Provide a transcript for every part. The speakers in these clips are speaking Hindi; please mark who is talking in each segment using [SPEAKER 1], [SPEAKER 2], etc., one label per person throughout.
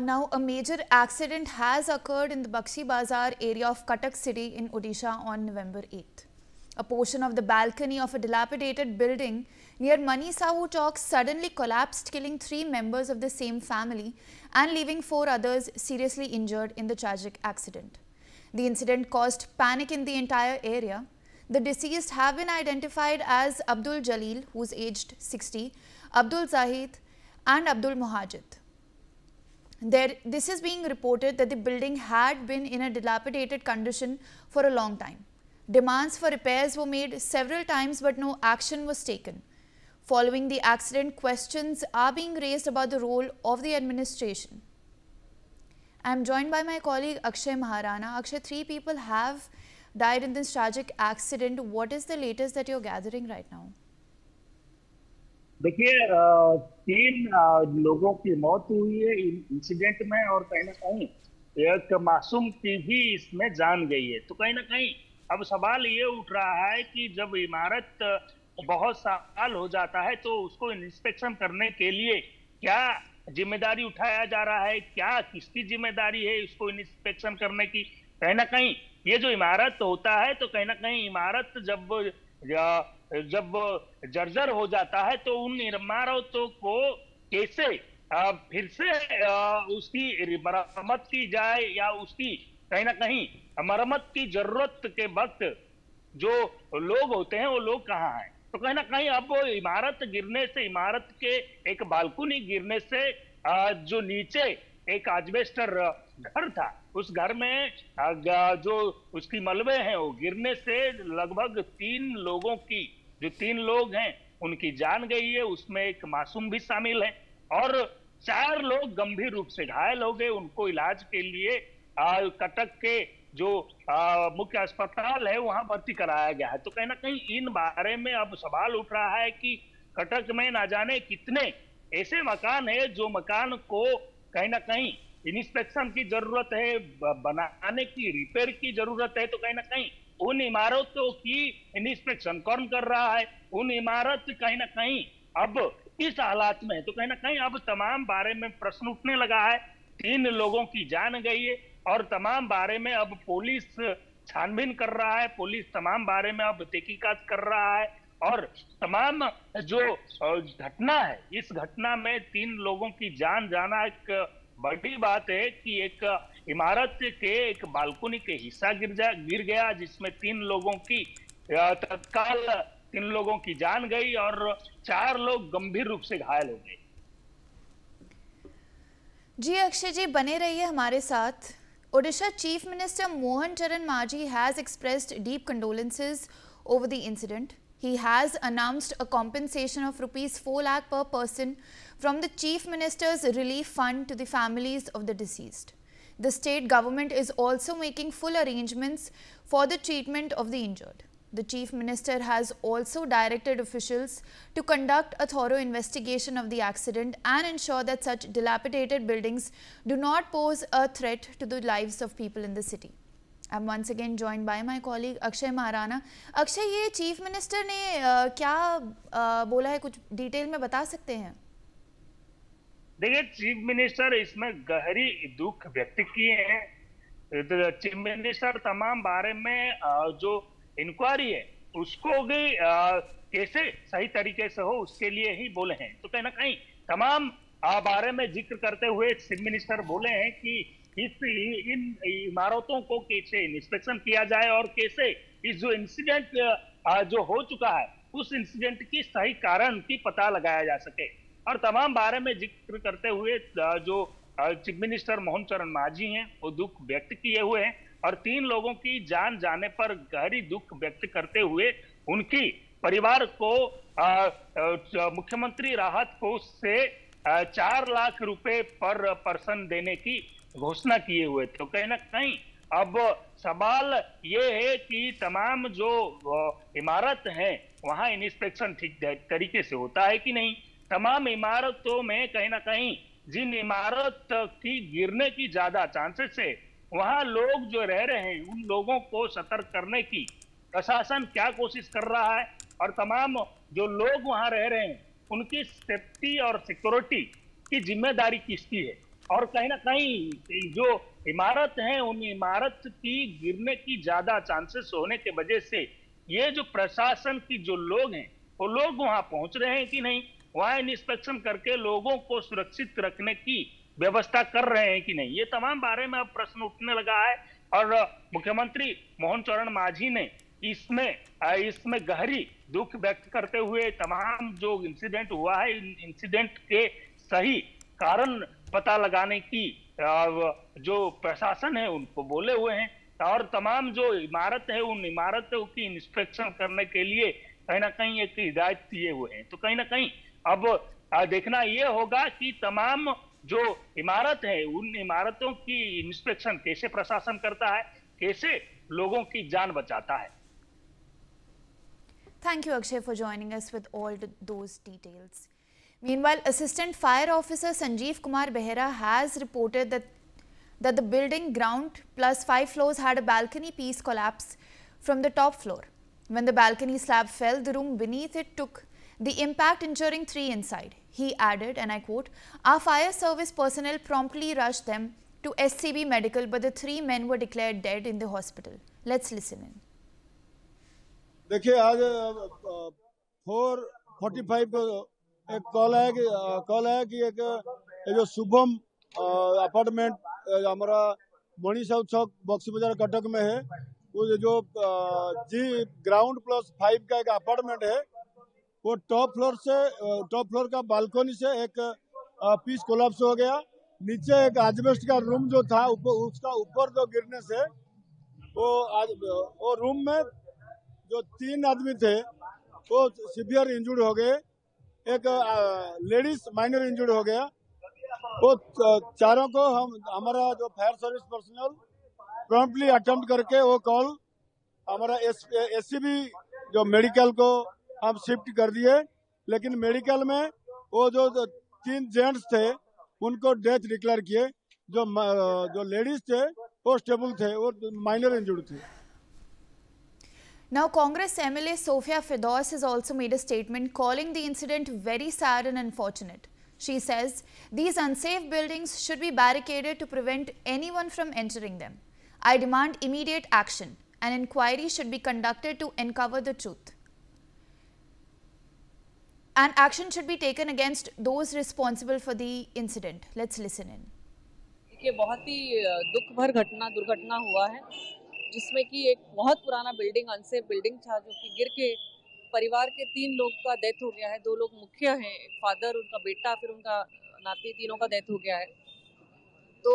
[SPEAKER 1] Now, a major accident has occurred in the Bakshi Bazar area of Cuttack city in Odisha on November 8th. A portion of the balcony of a dilapidated building near Mani Sahu Chowk suddenly collapsed, killing 3 members of the same family and leaving 4 others seriously injured in the tragic accident. The incident caused panic in the entire area. The deceased have been identified as Abdul Jalil, who is aged 60, Abdul Zahid and Abdul Muhajid. This is being reported that the building had been in a dilapidated condition for a long time. Demands for repairs were made several times, but no action was taken. Following the accident, questions are being raised about the role of the administration. I am joined by my colleague Akshay Maharana. Akshay, 3 people have died in this tragic accident. What is the latest that you're gathering right now?
[SPEAKER 2] देखिए 3 लोगों की मौत हुई है इंसिडेंट में और कहीं ना कहीं एक मासूम की भी इसमें जान गई है। तो कहीं ना कहीं अब सवाल ये उठ रहा है कि जब इमारत बहुत साल हो जाता है तो उसको इंस्पेक्शन करने के लिए क्या जिम्मेदारी उठाया जा रहा है, क्या किसकी जिम्मेदारी है इसको इंस्पेक्शन करने की। कहीं ना कहीं ये जो इमारत होता है तो कहीं ना कहीं इमारत जब जर्जर हो जाता है तो उन इमारतों को कैसे फिर से उसकी मरम्मत की जाए या उसकी कहीं ना कहीं मरम्मत की जरूरत के वक्त जो लोग होते हैं वो लोग कहाँ हैं। तो कहीं ना कहीं अब वो इमारत गिरने से, इमारत के एक बालकनी गिरने से जो नीचे एक एस्बेस्टर घर था उस घर में जो उसकी मलबे हैं वो गिरने से लगभग 3 लोगों की, जो 3 लोग हैं उनकी जान गई है, उसमें एक मासूम भी शामिल है और 4 लोग गंभीर रूप से घायल हो गए। उनको इलाज के लिए कटक के जो मुख्य अस्पताल है वहां भर्ती कराया गया है। तो कहीं ना कहीं इन बारे में अब सवाल उठ रहा है कि कटक में ना जाने कितने ऐसे मकान है जो मकान को कहीं ना कहीं इंस्पेक्शन की जरूरत है, बनाने की, रिपेयर की जरूरत है। तो कहीं ना कहीं उन इमारतों की इंस्पेक्शन कौन कर रहा है, उन इमारत कहीं ना कहीं अब किस हालात में है। तो कहीं ना कहीं अब तमाम बारे में प्रश्न उठने लगा है। 3 लोगों की जान गई है और तमाम बारे में अब पुलिस छानबीन कर रहा है, पुलिस तमाम बारे में अब तहकीकात कर रहा है और तमाम जो घटना है इस घटना में 3 लोगों की जान जाना एक बड़ी बात है कि एक इमारत के एक बालकनी के हिस्सा गिर गया जिसमें 3 लोगों की तत्काल 3 लोगों की जान गई और 4 लोग गंभीर रूप से घायल हो गए।
[SPEAKER 1] जी अक्षय जी, बने रहिए हमारे साथ। Odisha Chief Minister Mohan Charan Majhi has expressed deep condolences over the incident. He has announced a compensation of rupees 4 lakh per person from the Chief Minister's Relief Fund to the families of the deceased. The state government is also making full arrangements for the treatment of the injured. The Chief Minister has also directed officials to conduct a thorough investigation of the accident and ensure that such dilapidated buildings do not pose a threat to the lives of people in the city. I am once again joined by my colleague Akshay Maharana. Akshay, ये Chief Minister ने क्या बोला है, कुछ डिटेल में बता सकते हैं?
[SPEAKER 2] देखिए, चीफ मिनिस्टर इसमें गहरी दुख व्यक्त किए हैं। चीफ मिनिस्टर तमाम बारे में जो इंक्वायरी है उसको भी कैसे सही तरीके से हो उसके लिए ही बोले हैं। तो कहीं ना कहीं तमाम बारे में जिक्र करते हुए चीफ मिनिस्टर बोले हैं कि इन इमारतों को कैसे इंस्पेक्शन किया जाए और कैसे इस जो इंसिडेंट जो हो चुका है उस इंसिडेंट की सही कारण की पता लगाया जा सके। और तमाम बारे में जिक्र करते हुए जो चीफ मिनिस्टर मोहन चरण मांझी हैं वो दुख व्यक्त किए हुए हैं और 3 लोगों की जान जाने पर गहरी दुख व्यक्त करते हुए उनकी परिवार को मुख्यमंत्री राहत कोष से 4 लाख रुपए पर पर्सन देने की घोषणा किए हुए। तो कहीं ना कहीं अब सवाल ये है कि तमाम जो इमारत है वहां इंस्पेक्शन ठीक तरीके से होता है कि नहीं। तमाम इमारतों में कहीं ना कहीं जिन इमारत की गिरने की ज्यादा चांसेस है वहां लोग जो रह रहे हैं उन लोगों को सतर्क करने की प्रशासन क्या कोशिश कर रहा है और तमाम जो लोग वहां रह रहे हैं उनकी सेफ्टी और सिक्योरिटी की जिम्मेदारी किसकी है। और कहीं ना कहीं जो इमारत है उन इमारत की गिरने की ज्यादा चांसेस होने के वजह से ये जो प्रशासन की जो लोग हैं वो लोग वहां पहुंच रहे हैं कि नहीं, वहां इंस्पेक्शन करके लोगों को सुरक्षित रखने की व्यवस्था कर रहे हैं कि नहीं, ये तमाम बारे में अब प्रश्न उठने लगा है। और मुख्यमंत्री मोहन चरण मांझी ने इसमें गहरी दुख व्यक्त करते हुए तमाम जो इंसिडेंट हुआ है इन इंसिडेंट के सही कारण पता लगाने की जो प्रशासन है उनको बोले हुए हैं और तमाम जो इमारत है उन इमारतों की इंस्पेक्शन करने के लिए कहीं ना कहीं एक हिदायत दिए हुए हैं। तो कहीं ना कहीं अब देखना यह होगा कि तमाम जो इमारत है उन इमारतों की इंस्पेक्शन कैसे प्रशासन करता है, कैसे लोगों की जान बचाता है।
[SPEAKER 1] Thank you, Akshay, for joining us with all those details. Meanwhile, Assistant Fire Officer Sanjeev Kumar Behera has reported that the building ground plus 5 floors had a balcony piece collapse from the top floor. When the balcony slab fell, the room beneath it took the impact, injuring 3 inside. He added, and I quote, "Our fire service personnel promptly rushed them to SCB Medical, but the 3 men were declared dead in the hospital." Let's listen in.
[SPEAKER 3] देखिए, आज 4:45 को एक कॉल है कि एक जो शुभम अपार्टमेंट हमारा मणि साउथ चौक बक्सी बाजार कटक में है, वो जो जी ग्राउंड प्लस 5 का एक अपार्टमेंट है, वो टॉप फ्लोर का बालकनी से एक पीस कोलैप्स हो गया। नीचे एक एस्बेस्ट का रूम जो था उसका ऊपर जो गिरने से वो रूम में जो 3 आदमी थे वो सीवियर इंजर्ड हो गए, एक लेडीज माइनर इंजर्ड हो गया। वो चारों को हमारा जो fire service personal promptly attempt करके वो कॉल हमारा एससीबी जो मेडिकल को हम शिफ्ट कर दिए, लेकिन मेडिकल में वो जो 3 जेंट्स थे उनको डेथ डिक्लेयर किए। जो लेडीज थे वो स्टेबल थे, वो माइनर इंजर्ड थे।
[SPEAKER 1] Now, Congress MLA Sofia Firdaus has also made a statement calling the incident very sad and unfortunate. She says these unsafe buildings should be barricaded to prevent anyone from entering them. I demand immediate action. An inquiry should be conducted to uncover the truth. And action should be taken against those responsible for the incident. Let's listen in.
[SPEAKER 4] ये बहुत ही दुख भर दुर्घटना हुआ है, जिसमें कि एक बहुत पुराना बिल्डिंग, अनसेफ बिल्डिंग था, जो कि गिर के परिवार के 3 लोग का डेथ हो गया है। 2 लोग मुख्य हैं, फादर, उनका बेटा, फिर उनका नाती, तीनों का डेथ हो गया है। तो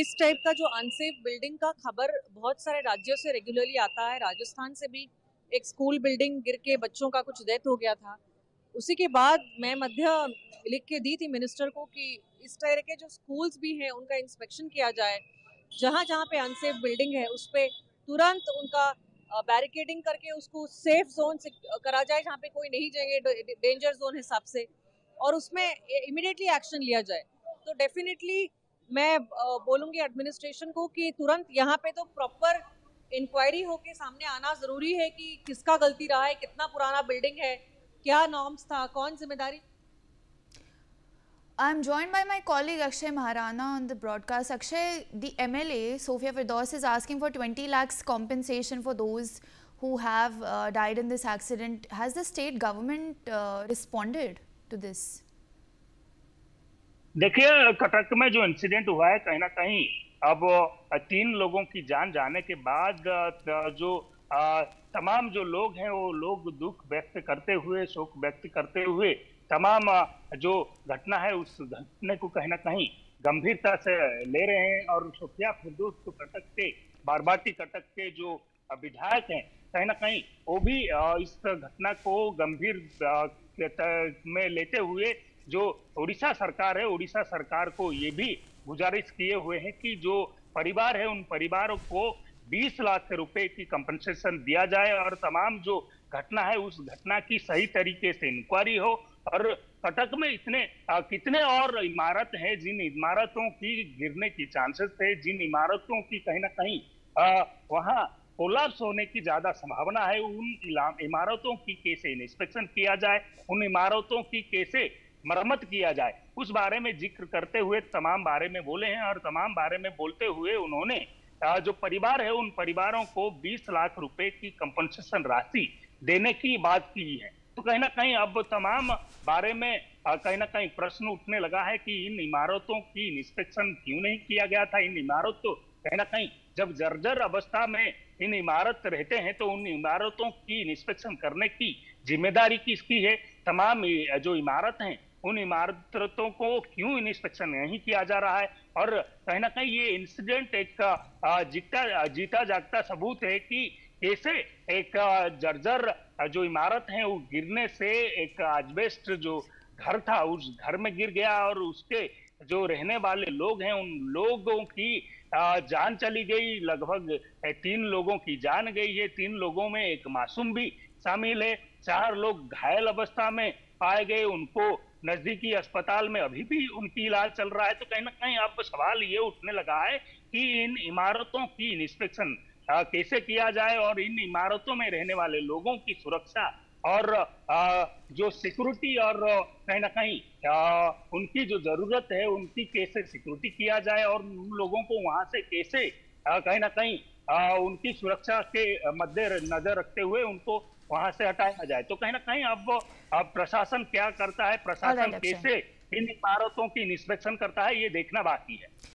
[SPEAKER 4] इस टाइप का जो अनसेफ बिल्डिंग का खबर बहुत सारे राज्यों से रेगुलरली आता है। राजस्थान से भी एक स्कूल बिल्डिंग गिर के बच्चों का कुछ डेथ हो गया था। उसी के बाद मैं मध्य लिख के दी थी मिनिस्टर को कि इस तरह के जो स्कूल्स भी हैं उनका इंस्पेक्शन किया जाए, जहाँ जहाँ पे अनसेफ बिल्डिंग है उस पे तुरंत उनका बैरिकेडिंग करके उसको सेफ जोन से करा जाए, जहाँ पे कोई नहीं जाएंगे, डेंजर जोन हिसाब से, और उसमें इमीडिएटली एक्शन लिया जाए। तो डेफिनेटली मैं बोलूँगी एडमिनिस्ट्रेशन को कि तुरंत यहाँ पे तो प्रॉपर इंक्वायरी होके सामने आना ज़रूरी है कि किसका गलती रहा है, कितना पुराना बिल्डिंग है, क्या नॉर्म्स था, कौन जिम्मेदारी।
[SPEAKER 1] I'm joined by my colleague Akshay Maharana on the broadcast. Akshay, the MLA Sofia Firdaus is asking for 20 lakhs compensation for those who have died in this accident. Has the state government responded to this?
[SPEAKER 2] देखिए, कटक में जो इंसिडेंट हुआ है, कहीं ना कहीं अब 3 लोगों की जान जाने के बाद जो तमाम जो लोग हैं वो लोग दुख व्यक्त करते हुए, शोक व्यक्त करते हुए तमाम जो घटना है उस घटने को कहीं ना कहीं गंभीरता से ले रहे हैं। और सोफिया फिरदौस तो कटक के बारबाटी कटक के जो विधायक हैं, कहीं ना कहीं वो भी इस घटना को गंभीर में लेते हुए जो उड़ीसा सरकार है, उड़ीसा सरकार को ये भी गुजारिश किए हुए हैं कि जो परिवार है उन परिवारों को 20 लाख रुपए की कंपनसेशन दिया जाए और तमाम जो घटना है उस घटना की सही तरीके से इंक्वायरी हो। और कटक में कितने और इमारत है जिन इमारतों की गिरने की चांसेस है, जिन इमारतों की कहीं ना कहीं वहां कोलैप्स होने की ज्यादा संभावना है, उन इमारतों की कैसे इंस्पेक्शन किया जाए, उन इमारतों की कैसे मरम्मत किया जाए, उस बारे में जिक्र करते हुए तमाम बारे में बोले हैं। और तमाम बारे में बोलते हुए उन्होंने जो परिवार है उन परिवारों को 20 लाख रुपए की कंपनसेशन राशि देने की बात की है। तो कहीं ना कहीं अब तमाम बारे में कहीं ना कहीं प्रश्न उठने लगा है कि इन इमारतों की इंस्पेक्शन क्यों नहीं किया गया था। इन इमारतों कहीं ना कहीं जब जर्जर अवस्था में इन इमारत रहते हैं तो उन इमारतों की इंस्पेक्शन करने की जिम्मेदारी किसकी है। तमाम जो इमारत हैं उन इमारतों को क्यों इंस्पेक्शन नहीं किया जा रहा है। और कहीं ना कहीं ये इंसिडेंट एक जीता जागता सबूत है कि कैसे एक जर्जर जो इमारत है वो गिरने से एक एस्बेस्ट जो घर था उस घर में गिर गया और उसके जो रहने वाले लोग हैं उन लोगों की जान चली गई। लगभग 3 लोगों की जान गई है। 3 लोगों में एक मासूम भी शामिल है। 4 लोग घायल अवस्था में पाए गए, उनको नजदीकी अस्पताल में अभी भी उनकी इलाज चल रहा है। तो कहीं ना कहीं अब सवाल ये उठने लगा है कि इन इमारतों की इंस्पेक्शन कैसे किया जाए और इन इमारतों में रहने वाले लोगों की सुरक्षा और जो सिक्योरिटी और कहीं ना कहीं उनकी जो जरूरत है उनकी कैसे सिक्योरिटी किया जाए और उन लोगों को वहां से कैसे कहीं ना कहीं उनकी सुरक्षा के मद्देनजर रखते हुए उनको वहां से हटाया जाए। तो कहीं ना कहीं अब प्रशासन क्या करता है, प्रशासन कैसे इन इमारतों की इंस्पेक्शन करता है, ये देखना बाकी है।